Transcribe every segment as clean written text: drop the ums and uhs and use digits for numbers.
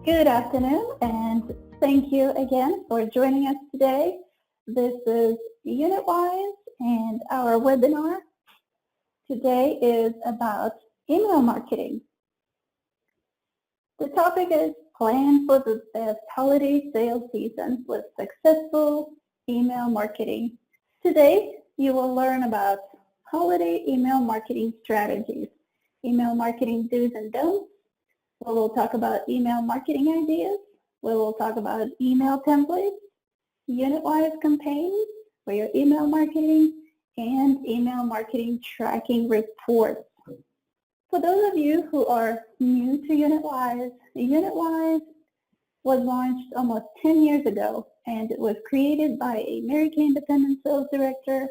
Good afternoon, and thank you again for joining us today. This is UnitWise, and our webinar today is about email marketing. The topic is Plan for the Best Holiday Sales Season with Successful Email Marketing. Today, you will learn about holiday email marketing strategies, email marketing do's and don'ts. We will talk about email marketing ideas. We will talk about email templates, UnitWise campaigns for your email marketing, and email marketing tracking reports. For those of you who are new to UnitWise, UnitWise was launched almost 10 years ago, and it was created by a Mary Kay Independent Sales Director,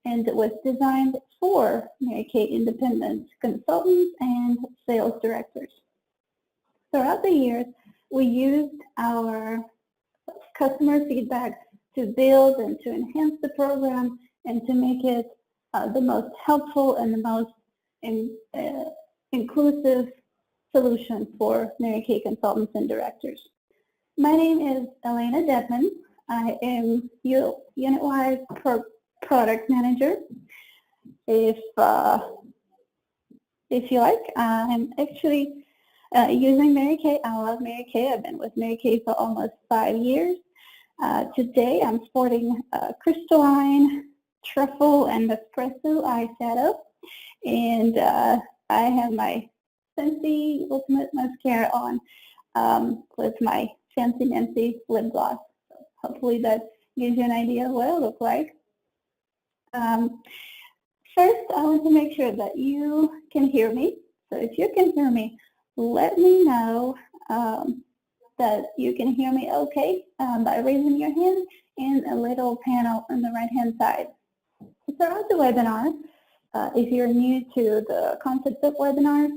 and it was designed for Mary Kay Independent consultants and sales directors. Throughout the years, we used our customer feedback to build and to enhance the program and to make it the most helpful and the most inclusive solution for Mary Kay consultants and directors. My name is Elena Dedman. I am UnitWise Product Manager. If you like, I'm actually using Mary Kay. I love Mary Kay. I've been with Mary Kay for almost 5 years. Today I'm sporting crystalline truffle and espresso eyeshadow, and I have my Scentsy Ultimate Mascara on with my Fancy Nancy lip gloss. So hopefully that gives you an idea of what I look like. First, I want to make sure that you can hear me. So if you can hear me, let me know that you can hear me okay by raising your hand in a little panel on the right-hand side. Throughout the webinar, if you're new to the concept of webinars,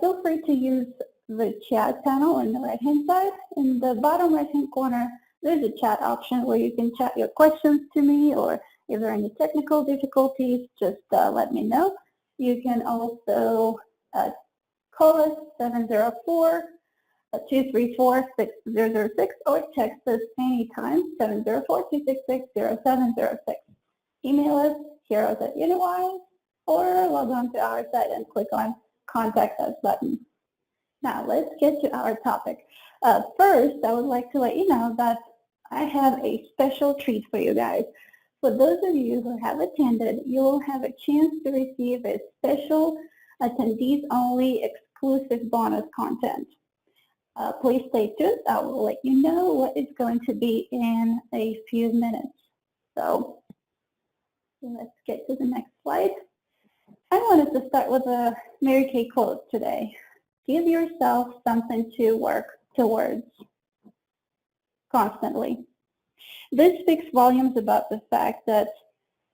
feel free to use the chat panel on the right-hand side. In the bottom right-hand corner, there's a chat option where you can chat your questions to me, or if there are any technical difficulties, just let me know. You can also call us 704-234-6006 or text us anytime, 704-266-0706. Email us, heroes@UnitWise, or log on to our site and click on Contact Us button. Now let's get to our topic. First, I would like to let you know that I have a special treat for you guys. For those of you who have attended, you will have a chance to receive a special attendees-only exclusive bonus content. Please stay tuned. I will let you know what it's going to be in a few minutes. So let's get to the next slide. I wanted to start with a Mary Kay quote today. Give yourself something to work towards constantly. This speaks volumes about the fact that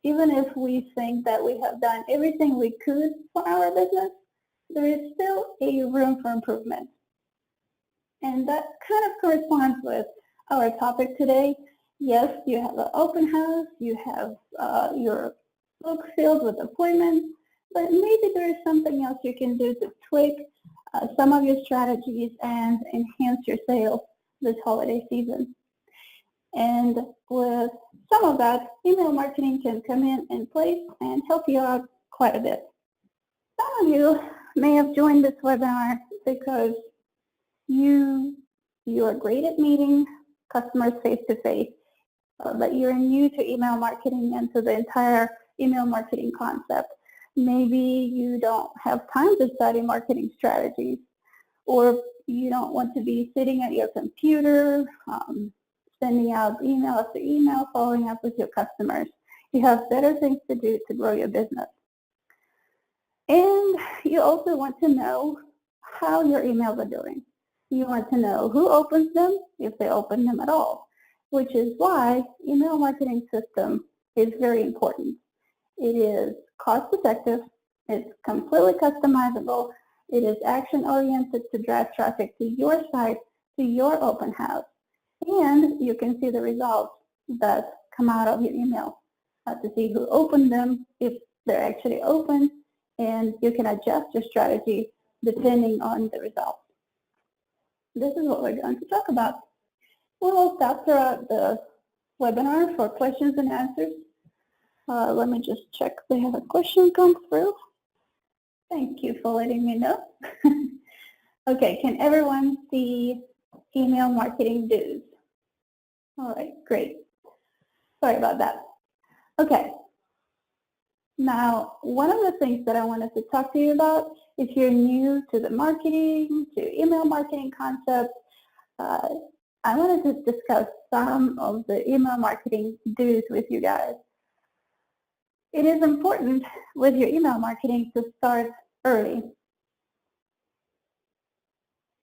even if we think that we have done everything we could for our business, there is still a room for improvement. And that kind of corresponds with our topic today. Yes, you have an open house, you have your book filled with appointments, but maybe there is something else you can do to tweak some of your strategies and enhance your sales this holiday season. And with some of that, email marketing can come in place and help you out quite a bit. Some of you may have joined this webinar because you are great at meeting customers face-to-face, but you're new to email marketing and to the entire email marketing concept. Maybe you don't have time to study marketing strategies, or you don't want to be sitting at your computer, sending out email after email, following up with your customers. You have better things to do to grow your business. And you also want to know how your emails are doing. You want to know who opens them, if they open them at all, which is why email marketing system is very important. It is cost effective, it's completely customizable, it is action oriented to drive traffic to your site, to your open house, and you can see the results that come out of your email to see who opened them, if they're actually open, and you can adjust your strategy depending on the results. this is what we're going to talk about. We will stop throughout the webinar for questions and answers. Let me just check if they have a question come through. Thank you for letting me know. Okay, can everyone see email marketing do's? All right, great. Sorry about that. Okay. Now, one of the things that I wanted to talk to you about, if you're new to the marketing, to email marketing concept, I wanted to discuss some of the email marketing do's with you guys. It is important with your email marketing to start early.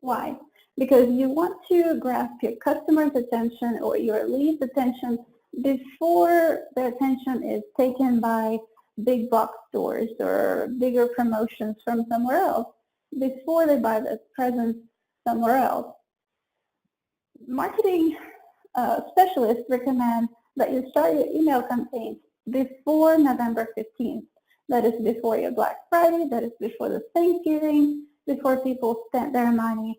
Why? Because you want to grasp your customer's attention or your lead's attention before the attention is taken by big box stores or bigger promotions from somewhere else, before they buy the presence somewhere else. Marketing specialists recommend that you start your email campaigns before November 15th. That is before your Black Friday, that is before the Thanksgiving, before people spend their money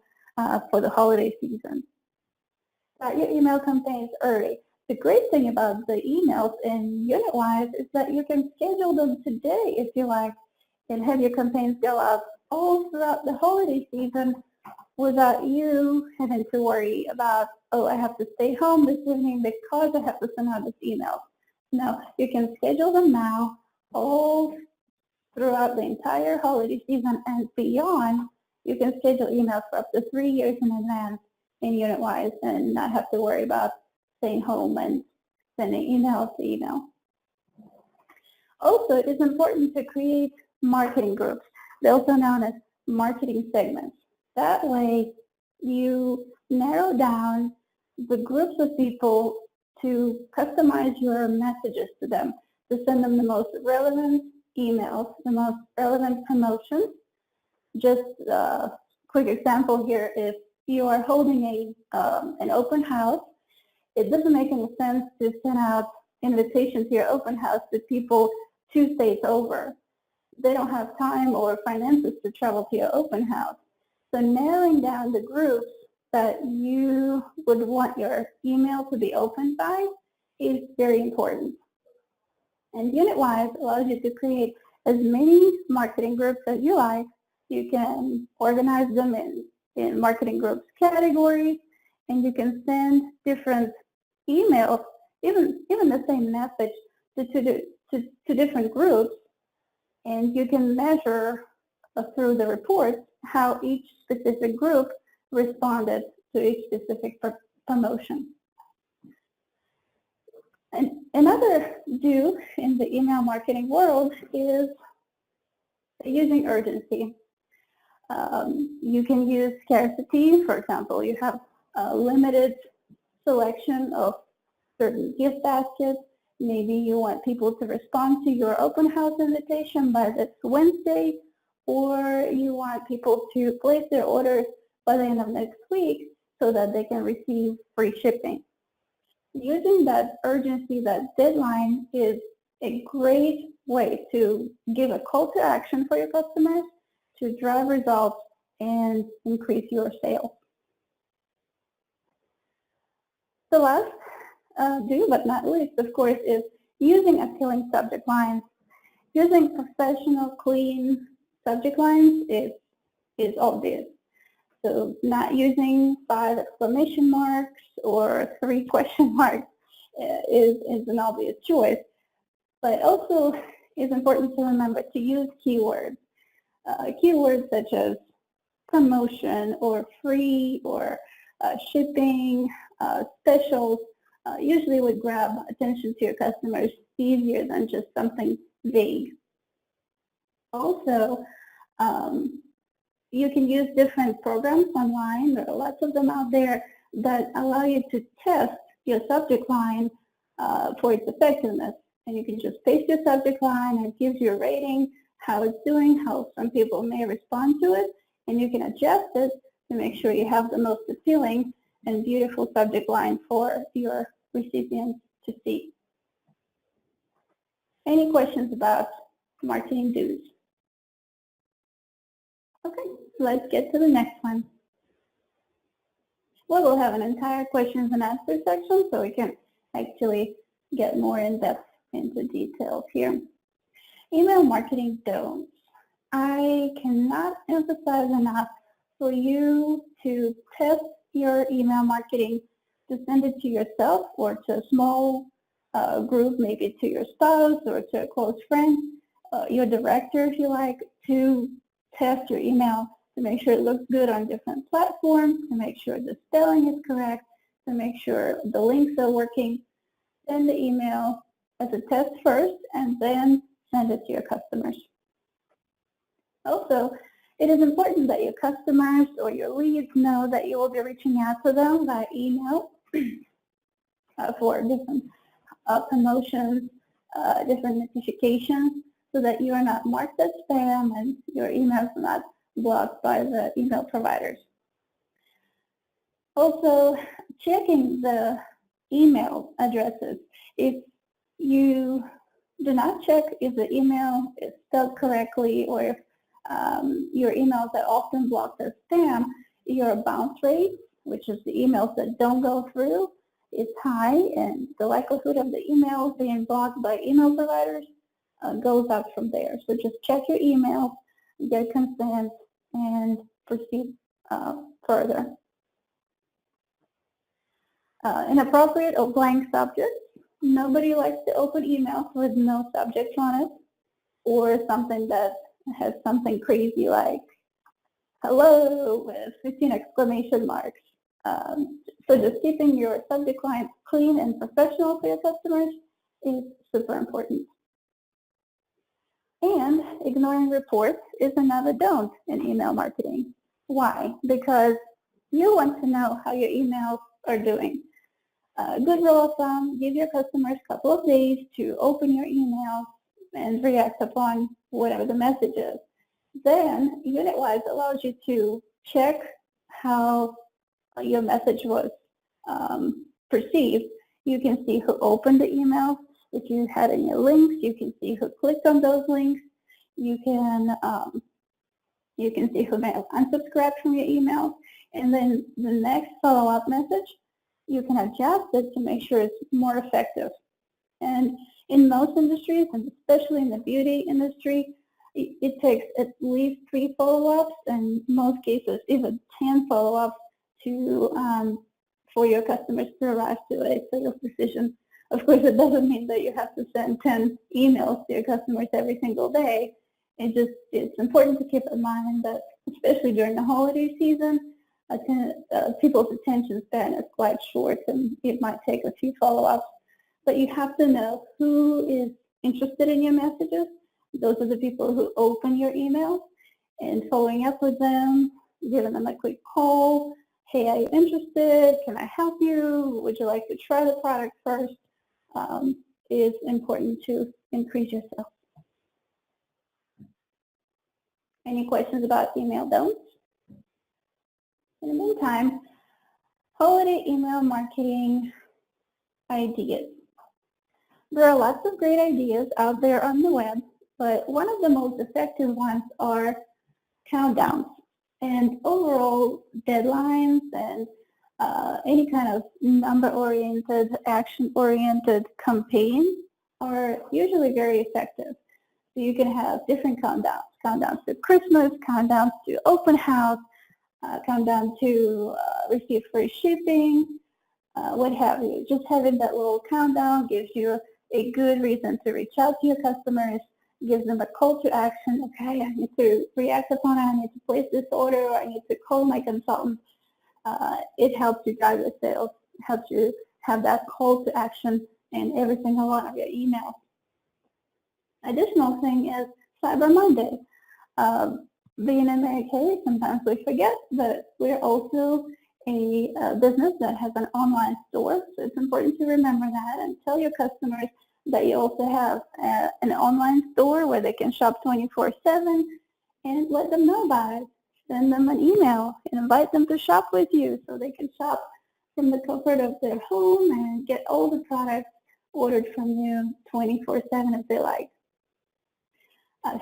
for the holiday season. Start your email campaigns early. The great thing about the emails in UnitWise is that you can schedule them today if you like, and have your campaigns go out all throughout the holiday season without you having to worry about, oh, I have to stay home this evening because I have to send out this email. No, you can schedule them now all throughout the entire holiday season and beyond. You can schedule emails for up to 3 years in advance in UnitWise and not have to worry about staying home and sending email to email. Also, it is important to create marketing groups. They're also known as marketing segments. That way, you narrow down the groups of people to customize your messages to them, to send them the most relevant emails, the most relevant promotions. Just a quick example here, if you are holding an open house, it doesn't make any sense to send out invitations to your open house to people 2 states over. They don't have time or finances to travel to your open house. So narrowing down the groups that you would want your email to be opened by is very important. And UnitWise allows you to create as many marketing groups as you like. You can organize them in marketing groups categories, and you can send different emails, even the same message to different groups, and you can measure through the reports how each specific group responded to each specific promotion. And another do in the email marketing world is using urgency. You can use scarcity. For example, you have a limited selection of certain gift baskets. Maybe you want people to respond to your open house invitation by this Wednesday, or you want people to place their orders by the end of next week so that they can receive free shipping. Using that urgency, that deadline, is a great way to give a call to action for your customers to drive results and increase your sales. The last do, but not least, of course, is using appealing subject lines. Using professional, clean subject lines is obvious. So not using 5 exclamation marks or 3 question marks is an obvious choice. But also, it's important to remember to use keywords. Keywords such as promotion or free or shipping, specials, usually would grab attention to your customers easier than just something vague. Also, you can use different programs online. There are lots of them out there that allow you to test your subject line for its effectiveness. And you can just paste your subject line, and it gives you a rating, how it's doing, how some people may respond to it, and you can adjust it to make sure you have the most appealing and beautiful subject line for your recipients to see. Any questions about marketing do's? Okay, let's get to the next one. We'll have an entire questions and answers section so we can actually get more in depth into details here. Email marketing don'ts. I cannot emphasize enough for you to test your email marketing, to send it to yourself or to a small group, maybe to your spouse or to a close friend, your director if you like, to test your email to make sure it looks good on different platforms, to make sure the spelling is correct, to make sure the links are working. Send the email as a test first and then send it to your customers. Also, it is important that your customers or your leads know that you will be reaching out to them by email for different promotions, different notifications, so that you are not marked as spam and your emails are not blocked by the email providers. Also, checking the email addresses. If you do not check if the email is spelled correctly or if your emails are often blocked as spam, your bounce rate, which is the emails that don't go through, is high, and the likelihood of the emails being blocked by email providers goes up from there. So just check your emails, get consent, and proceed further. Inappropriate or blank subjects. Nobody likes to open emails with no subject on it or something that has something crazy like hello with 15 exclamation marks. So just keeping your subject line clean and professional for your customers is super important. And ignoring reports is another don't in email marketing. Why? Because you want to know how your emails are doing. Good rule of thumb, give your customers a couple of days to open your email and react upon whatever the message is. Then UnitWise allows you to check how your message was perceived. You can see who opened the email. If you had any links, you can see who clicked on those links. You can see who may have unsubscribed from your email. And then the next follow-up message, you can adjust it to make sure it's more effective. And in most industries, and especially in the beauty industry, it takes at least 3 follow-ups, and in most cases even 10 follow-ups for your customers to arrive to a sales decision. Of course, it doesn't mean that you have to send 10 emails to your customers every single day. It's important to keep in mind that, especially during the holiday season, people's attention span is quite short, and it might take a few follow-ups. But you have to know who is interested in your messages. Those are the people who open your emails, and following up with them, giving them a quick call. Hey, are you interested? Can I help you? Would you like to try the product first? Is important to increase your sales. Any questions about email don'ts? In the meantime, holiday email marketing ideas. There are lots of great ideas out there on the web, but one of the most effective ones are countdowns. And overall deadlines and any kind of number-oriented, action-oriented campaign are usually very effective. So you can have different countdowns to Christmas, countdowns to open house, countdown to receive free shipping, what have you. Just having that little countdown gives you a good reason to reach out to your customers, gives them a call to action. Okay, I need to react upon it, I need to place this order, or I need to call my consultant. It helps you drive your sales, helps you have that call to action in every single one of your emails. Additional thing is Cyber Monday. Being in the UK, sometimes we forget that we're also a business that has an online store, so it's important to remember that and tell your customers that you also have an online store where they can shop 24/7, and let them know about it. Send them an email and invite them to shop with you so they can shop from the comfort of their home and get all the products ordered from you 24/7 if they like.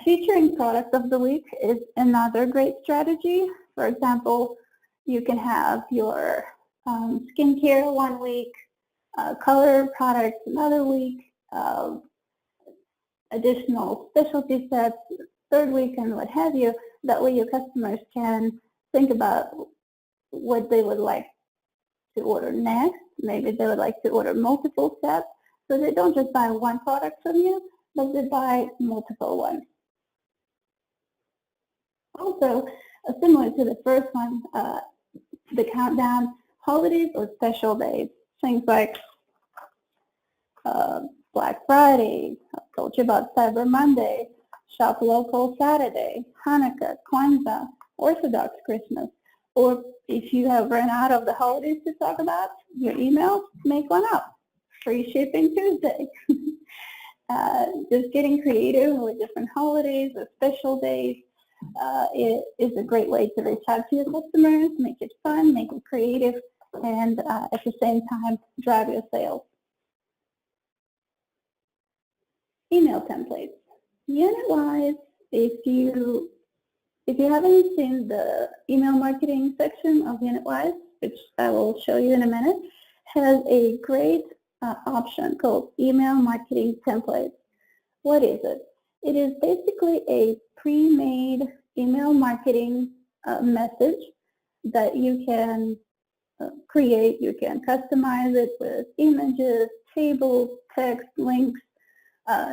Featuring products of the week is another great strategy. For example, you can have your skincare one week, color products another week, additional specialty sets third week, and what have you. That way your customers can think about what they would like to order next. Maybe they would like to order multiple sets, so they don't just buy one product from you, but they buy multiple ones. Also, similar to the first one, the countdown, holidays or special days, things like Black Friday, I told you about Cyber Monday, Shop Local Saturday, Hanukkah, Kwanzaa, Orthodox Christmas. Or if you have run out of the holidays to talk about, your emails, make one up. Free shipping Tuesday. Just getting creative with different holidays or special days. It is a great way to reach out to your customers, make it fun, make it creative, and at the same time, drive your sales. Email templates. UnitWise, if you haven't seen the email marketing section of UnitWise, which I will show you in a minute, has a great option called email marketing templates. What is it? It is basically a pre-made email marketing message that you can create. You can customize it with images, tables, text, links.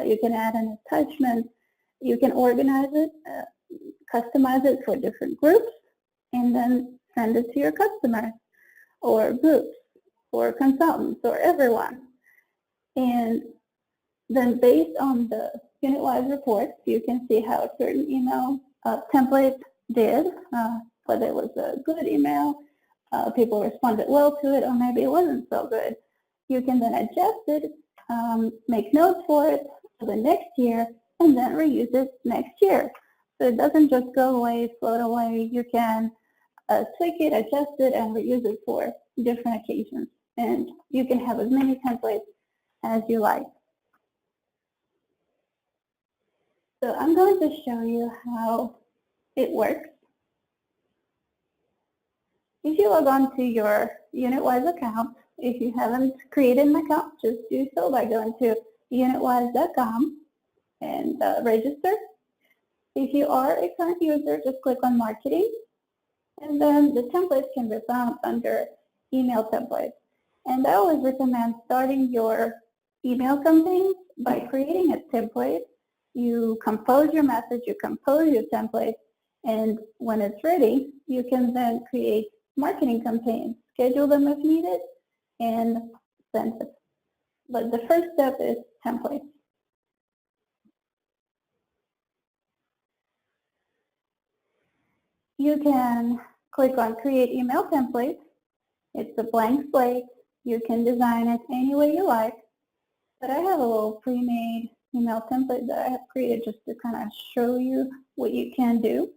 You can add an attachment. You can organize it, customize it for different groups, and then send it to your customers or groups or consultants or everyone. And then based on the UnitWise reports, you can see how a certain email template did, whether it was a good email, people responded well to it, or maybe it wasn't so good. You can then adjust it, make notes for it for the next year, and then reuse it next year. So it doesn't just go away, float away. You can tweak it, adjust it, and reuse it for different occasions. And you can have as many templates as you like. So I'm going to show you how it works. If you log on to your UnitWise account, if you haven't created an account, just do so by going to unitwise.com and register. If you are a current user, just click on Marketing, and then the templates can be found under Email Templates. And I always recommend starting your email campaign by creating a template. You compose your message, you compose your template, and when it's ready, you can then create marketing campaigns, schedule them if needed, and send it. But the first step is templates. You can click on Create Email Template. It's a blank slate. You can design it any way you like. But I have a little pre-made email template that I have created just to kind of show you what you can do.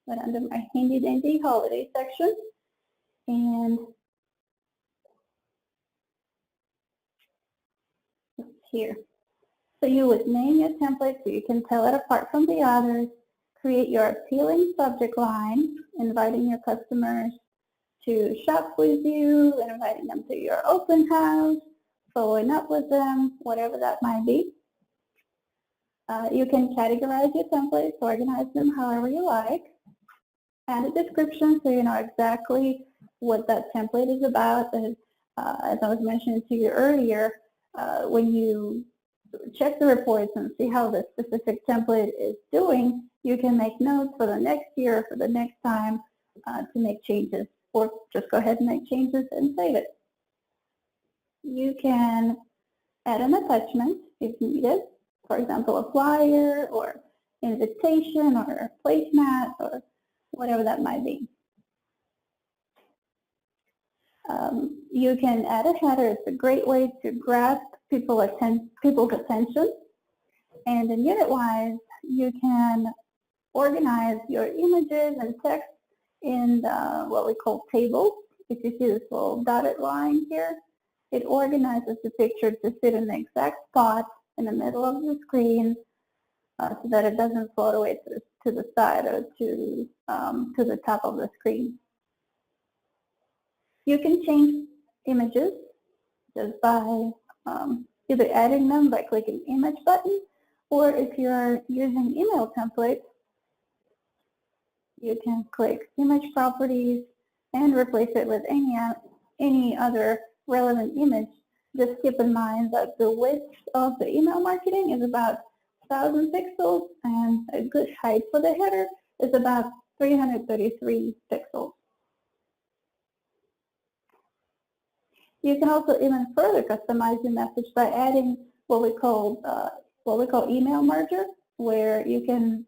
But under my handy dandy holiday section. And it's here. So you would name your template so you can tell it apart from the others. Create your appealing subject line, inviting your customers to shop with you, inviting them to your open house, following up with them, whatever that might be. You can categorize your templates, organize them however you like. Add a description so you know exactly what that template is about. And as I was mentioning to you earlier, when you check the reports and see how the specific template is doing, you can make notes for the next year, for the next time to make changes, or just go ahead and make changes and save it. You can add an attachment if needed, for example, a flyer or invitation or a placemat or whatever that might be. You can add a header. It's a great way to grasp people's attention. And in UnitWise, you can organize your images and text in what we call tables. If you see this little dotted line here, it organizes the picture to sit in the exact spot in the middle of the screen so that it doesn't float away to the side or to the top of the screen. You can change images just by either adding them by clicking image button, or if you're using email templates, you can click image properties and replace it with any other relevant image. Just keep in mind that the width of the email marketing is about 1,000 pixels, and a good height for the header is about 333 pixels. You can also even further customize your message by adding what we call email merger, where you can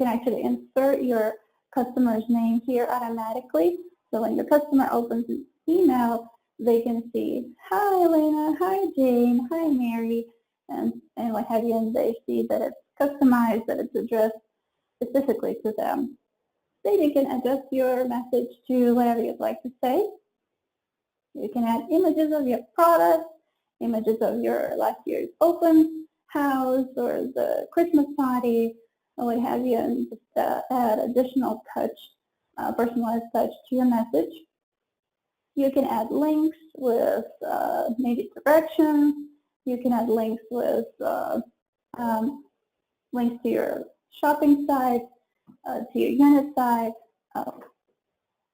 actually insert your customer's name here automatically. So when your customer opens an email, they can see, hi Elena, hi Jane, hi Mary, and what have you, and they see that it's customized, that it's addressed specifically to them. Then you can adjust your message to whatever you'd like to say. You can add images of your product, images of your last year's open house or the Christmas party, or what have you, and just add additional touch, personalized touch to your message. You can add links with maybe directions. You can add links with links to your shopping site, to your unit site,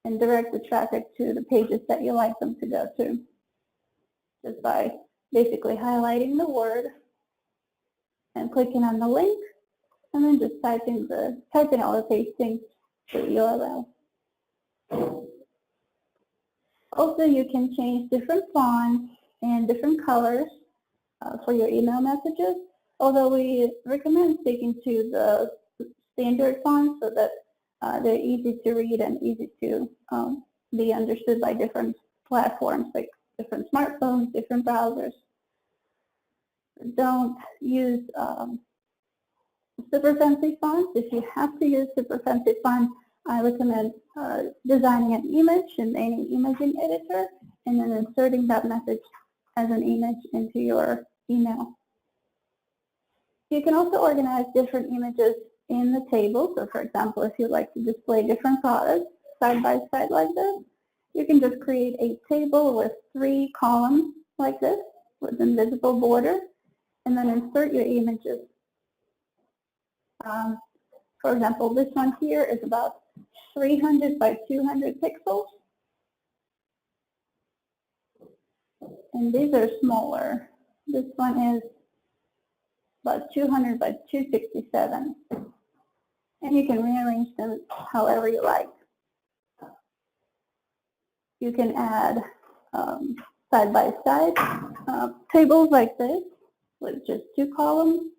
and direct the traffic to the pages that you like them to go to, just by basically highlighting the word and clicking on the link, and then just typing or pasting the URL. Also, you can change different fonts and different colors for your email messages, although we recommend sticking to the standard fonts so that they're easy to read and easy to be understood by different platforms, like different smartphones, different browsers. Don't use super fancy fonts. If you have to use super fancy fonts, I recommend designing an image in any imaging editor and then inserting that message as an image into your email. You can also organize different images in the table. So for example, if you'd like to display different products side by side like this, you can just create a table with 3 columns like this with invisible border, and then insert your images. For example, this one here is about 300 by 200 pixels, and these are smaller. This one is about 200 by 267, and you can rearrange them however you like. You can add side-by-side tables like this with just 2 columns,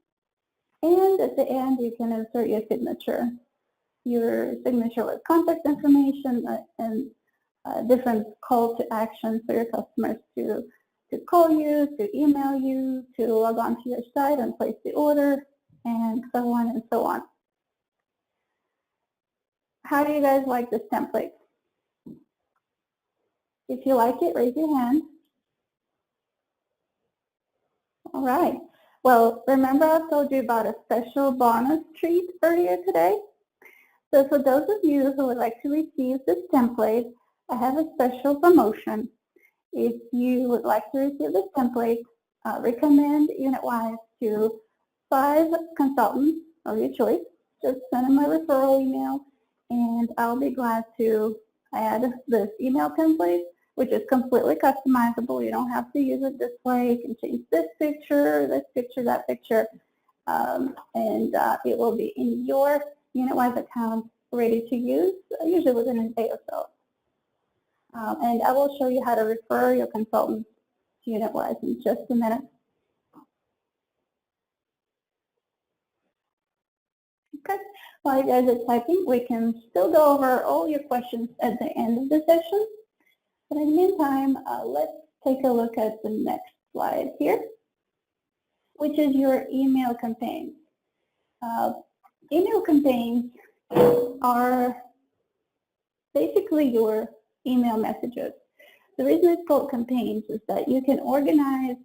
and at the end you can insert your signature with contact information and different call to action for your customers to call you, to email you, to log on to your site and place the order, and so on and so on. How do you guys like this template? If you like it, raise your hand. All right. Well, remember I told you about a special bonus treat earlier today? So for those of you who would like to receive this template, I have a special promotion. If you would like to receive this template, recommend UnitWise to 5 consultants of your choice. Just send them my referral email, and I'll be glad to add this email template, which is completely customizable. You don't have to use it this way. You can change this picture, that picture, and it will be in your UnitWise account ready to use, usually within a day or so. And I will show you how to refer your consultants to UnitWise in just a minute. Okay, while you guys are typing, we can still go over all your questions at the end of the session. But in the meantime, let's take a look at the next slide here, which is your email campaigns. Email campaigns are basically your email messages. The reason it's called campaigns is that you can organize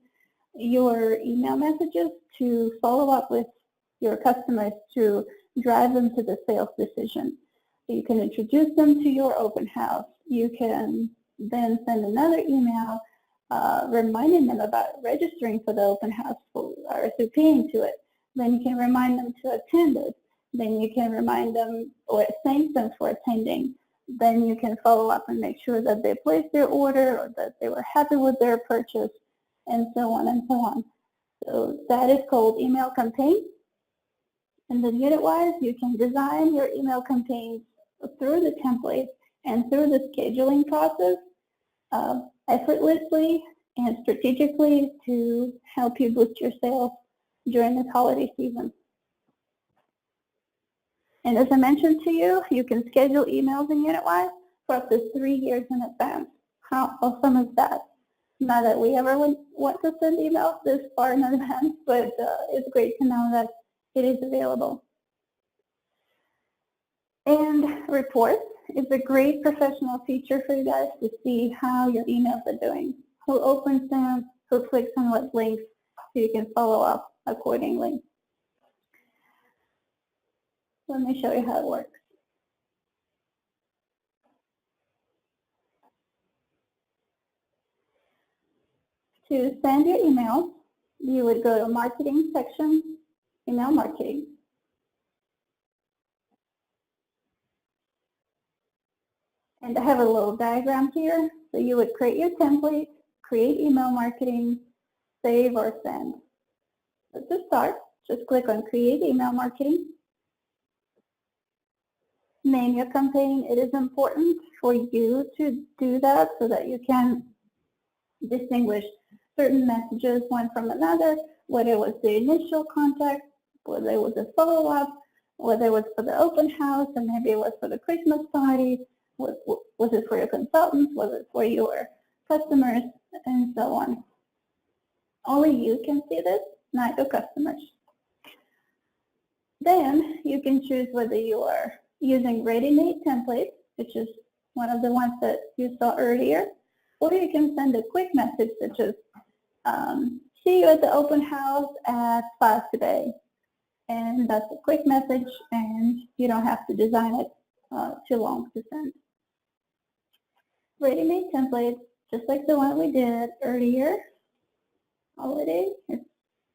your email messages to follow up with your customers to drive them to the sales decision. You can introduce them to your open house. You can then send another email reminding them about registering for the open house or RSVPing to it. Then you can remind them to attend it. Then you can remind them or thank them for attending. Then you can follow up and make sure that they placed their order or that they were happy with their purchase, and so on and so on. So that is called email campaign. And then UnitWise, you can design your email campaigns through the template and through the scheduling process effortlessly and strategically to help you boost your sales during this holiday season. And as I mentioned to you, you can schedule emails in UnitWise for up to 3 years in advance. How awesome is that? Not that we ever want to send emails this far in advance, but it's great to know that it is available. And reports is a great professional feature for you guys to see how your emails are doing, who opens them, who clicks on what links, so you can follow up accordingly. Let me show you how it works. To send your emails, you would go to marketing section, email marketing. And I have a little diagram here. So you would create your template, create email marketing, save or send. So to start, just click on create email marketing. Name your campaign. It is important for you to do that so that you can distinguish certain messages one from another, whether it was the initial contact, whether it was a follow-up, whether it was for the open house, and maybe it was for the Christmas party, was it for your consultants, was it for your customers, and so on. Only you can see this, not your customers. Then you can choose whether you are using ready-made templates, which is one of the ones that you saw earlier, or you can send a quick message such as, see you at the open house at 5 today. And that's a quick message, and you don't have to design it too long to send. Ready-made templates, just like the one we did earlier. Holiday, it's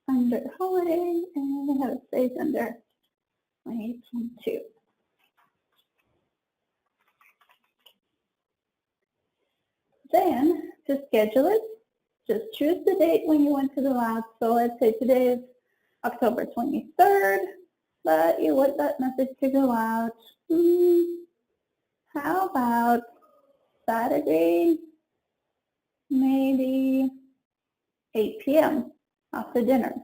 under holiday, and we have a space under 2022. Then, to schedule it, just choose the date when you want to go out. So let's say today is October 23rd, but you want that message to go out. How about Saturday, maybe 8 p.m. after dinner?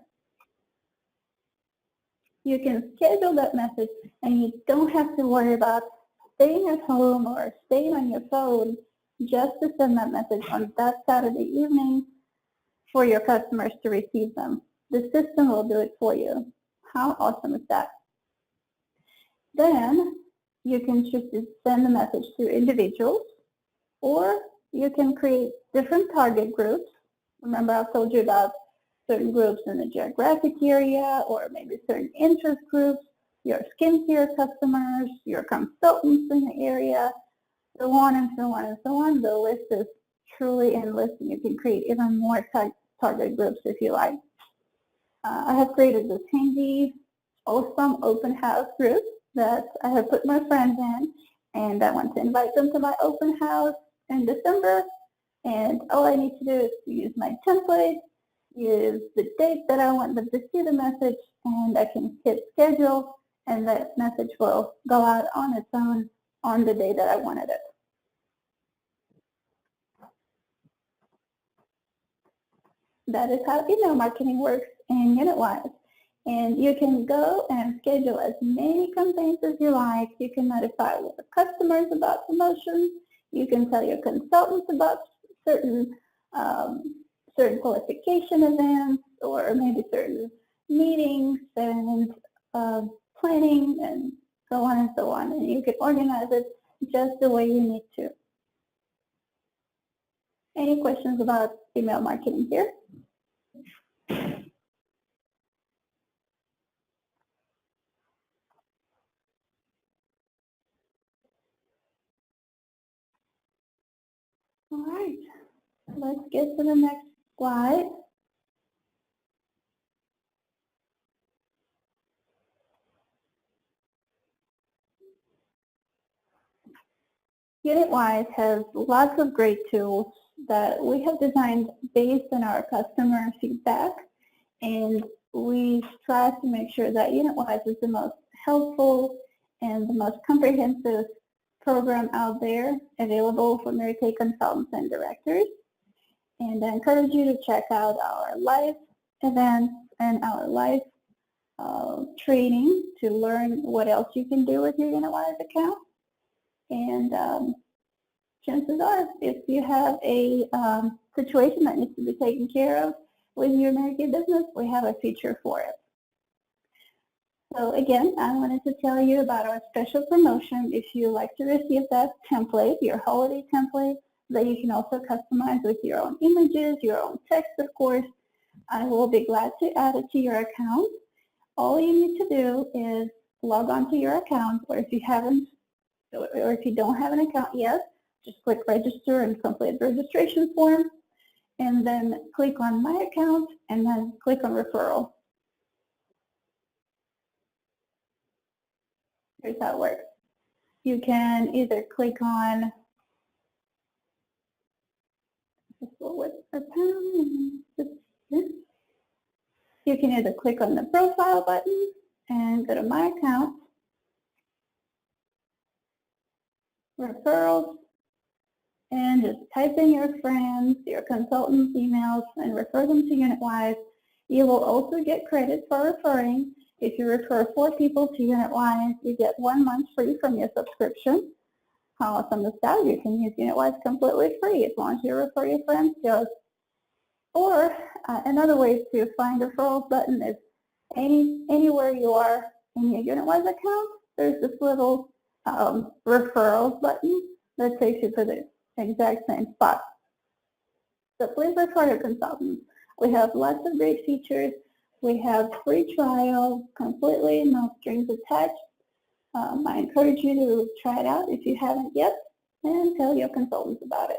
You can schedule that message, and you don't have to worry about staying at home or staying on your phone just to send that message on that Saturday evening for your customers to receive them. The system will do it for you. How awesome is that? Then you can choose to send the message to individuals, or you can create different target groups. Remember, I told you about certain groups in the geographic area, or maybe certain interest groups, your skincare customers, your consultants in the area, so on and so on and so on. The list is truly endless, and you can create even more target groups if you like. I have created this handy, awesome open house group that I have put my friends in, and I want to invite them to my open house in December. And all I need to do is to use my template, use the date that I want them to see the message, and I can hit schedule, and that message will go out on its own on the day that I wanted it. That is how email marketing works in UnitWise. And you can go and schedule as many campaigns as you like. You can notify your customers about promotions. You can tell your consultants about certain qualification events, or maybe certain meetings and planning, and so on and so on. And you can organize it just the way you need to. Any questions about email marketing here? All right, let's get to the next slide. UnitWise has lots of great tools that we have designed based on our customer feedback, and we strive to make sure that UnitWise is the most helpful and the most comprehensive program out there available for Mary Kay consultants and directors. And I encourage you to check out our live events and our live training to learn what else you can do with your UnitWise account. And chances are, if you have a situation that needs to be taken care of with your Mary Kay business, we have a feature for it. So again, I wanted to tell you about our special promotion. If you like to receive that template, your holiday template, that you can also customize with your own images, your own text, of course, I will be glad to add it to your account. All you need to do is log on to your account, or if you haven't, or if you don't have an account yet, just click register and complete the registration form, and then click on my account, and then click on referral. Here's how it works. You can either click on you can either click on the profile button and go to my account, referrals, and just type in your friends, your consultants' emails, and refer them to UnitWise. You will also get credit for referring. If you refer 4 people to UnitWise, you get 1 month free from your subscription. How awesome is that? You can use UnitWise completely free as long as you refer your friends to us. Or another way to find the referrals button is anywhere you are in your UnitWise account, there's this little referrals button that takes you to the exact same spot. So please refer your consultants. We have lots of great features. We have free trial, completely no strings attached. I encourage you to try it out if you haven't yet, and tell your consultants about it.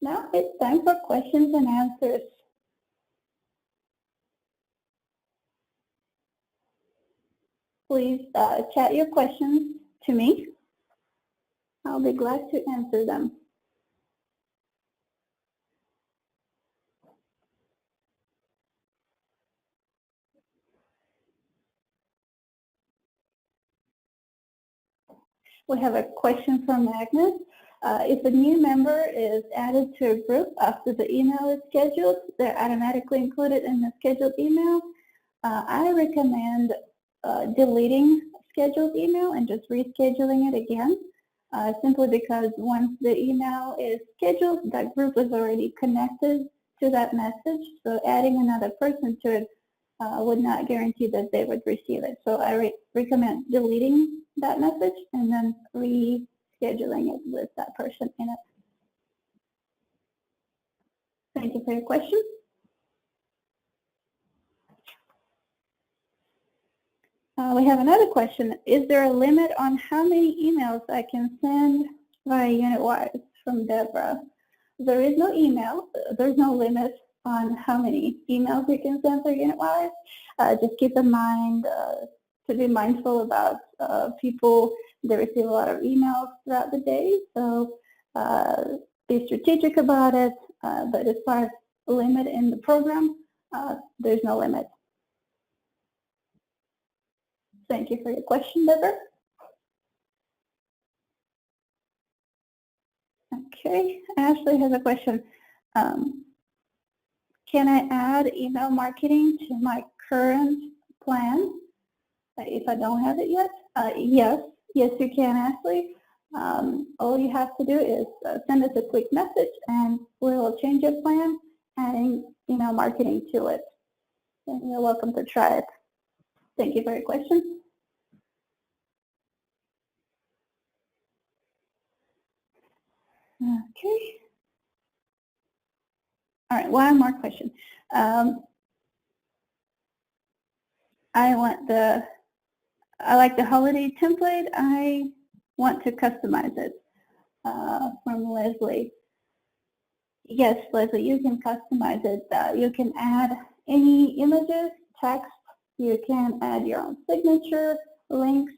Now it's time for questions and answers. Please chat your questions to me. I'll be glad to answer them. We have a question from Agnes. If a new member is added to a group after the email is scheduled, they're automatically included in the scheduled email. I recommend deleting scheduled email and just rescheduling it again, simply because once the email is scheduled, that group is already connected to that message, so adding another person to it would not guarantee that they would receive it. So I recommend deleting that message and then rescheduling it with that person in it. Thank you for your question. We have another question. Is there a limit on how many emails I can send via UnitWise? From Deborah. There is no email. There's no limit on how many emails you can send through UnitWise. Just keep in mind to be mindful about people. They receive a lot of emails throughout the day, so be strategic about it. But as far as limit in the program, there's no limit. Thank you for your question, Deborah. Okay, Ashley has a question. Can I add email marketing to my current plan if I don't have it yet? Yes, you can, Ashley. All you have to do is send us a quick message and we'll change your plan, adding email marketing to it. And you're welcome to try it. Thank you for your question. Okay. All right, one more question. I like the holiday template. I want to customize it. From Leslie. Yes, Leslie, you can customize it. You can add any images, text. You can add your own signature, links.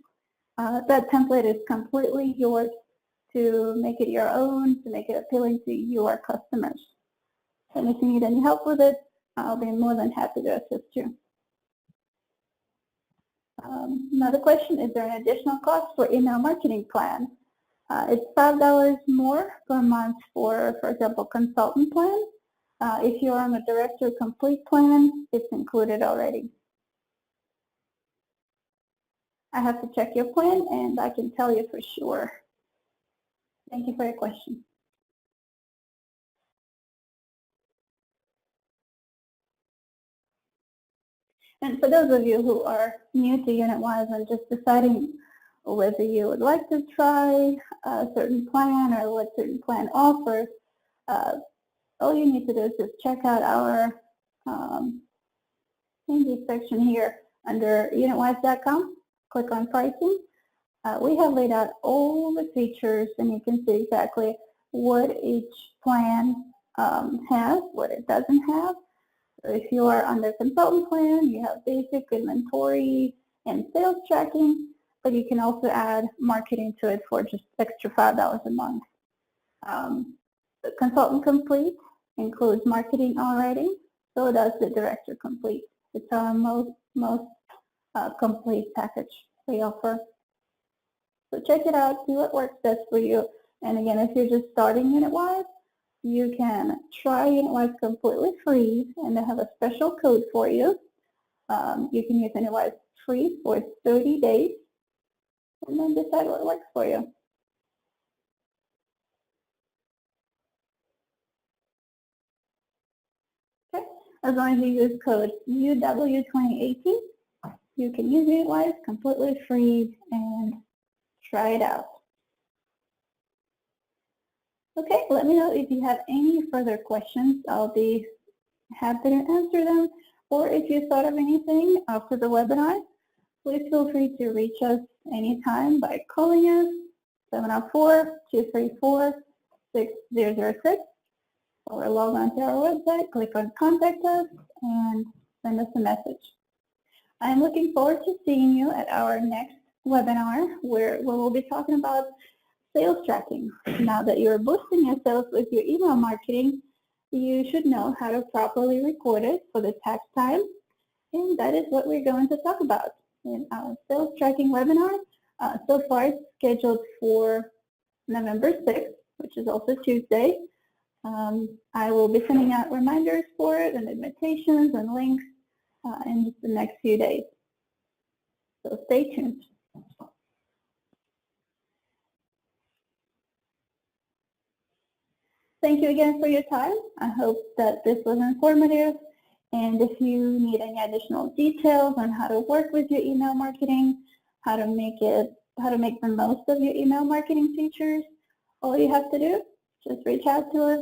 That template is completely yours to make it your own, to make it appealing to your customers. And if you need any help with it, I'll be more than happy to assist you. Another question, is there an additional cost for email marketing plan? It's $5 more per month for example, consultant plan. If you're on the director complete plan, it's included already. I have to check your plan and I can tell you for sure. Thank you for your question. And for those of you who are new to UnitWise and just deciding whether you would like to try a certain plan or what certain plan offers, all you need to do is just check out our changes section here under UnitWise.com. Click on pricing. We have laid out all the features and you can see exactly what each plan has, what it doesn't have. So if you are on the consultant plan, you have basic inventory and sales tracking, but you can also add marketing to it for just extra $5 a month. The consultant complete includes marketing already, so does the director complete. It's our most complete package we offer. So check it out, see what works best for you. And again, if you're just starting UnitWise, you can try UnitWise completely free, and they have a special code for you. You can use UnitWise free for 30 days, and then decide what works for you. Okay, as long as you use code UW2018, you can use UnitWise completely free and try it out. Okay, let me know if you have any further questions. I'll be happy to answer them. Or if you thought of anything after the webinar, please feel free to reach us anytime by calling us 704-234-6006 or log on to our website, click on Contact Us, and send us a message. I'm looking forward to seeing you at our next webinar where we'll be talking about sales tracking. Now that you're boosting your sales with your email marketing, you should know how to properly record it for the tax time, and that is what we're going to talk about in our sales tracking webinar. So far it's scheduled for November 6th, which is also Tuesday. I will be sending out reminders for it and invitations and links in just the next few days. So stay tuned. Thank you again for your time. I hope that this was informative. And if you need any additional details on how to work with your email marketing, how to make the most of your email marketing features, all you have to do, just reach out to us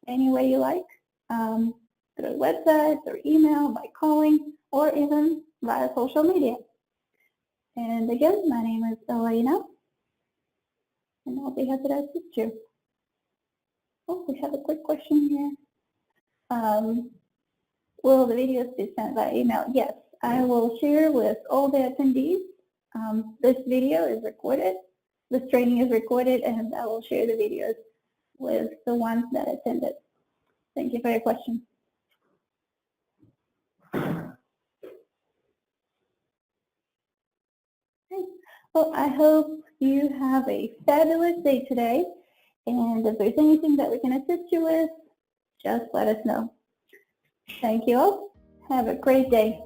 any way you like, through the website, through email, by calling, or even via social media. And again, my name is Elena, and I'll be happy to assist you. Oh, we have a quick question here. Will the videos be sent by email? Yes, I will share with all the attendees. This video is recorded, this training is recorded, and I will share the videos with the ones that attended. Thank you for your question. Okay. Well, I hope you have a fabulous day today, and if there's anything that we can assist you with, just let us know. Thank you all. Have a great day.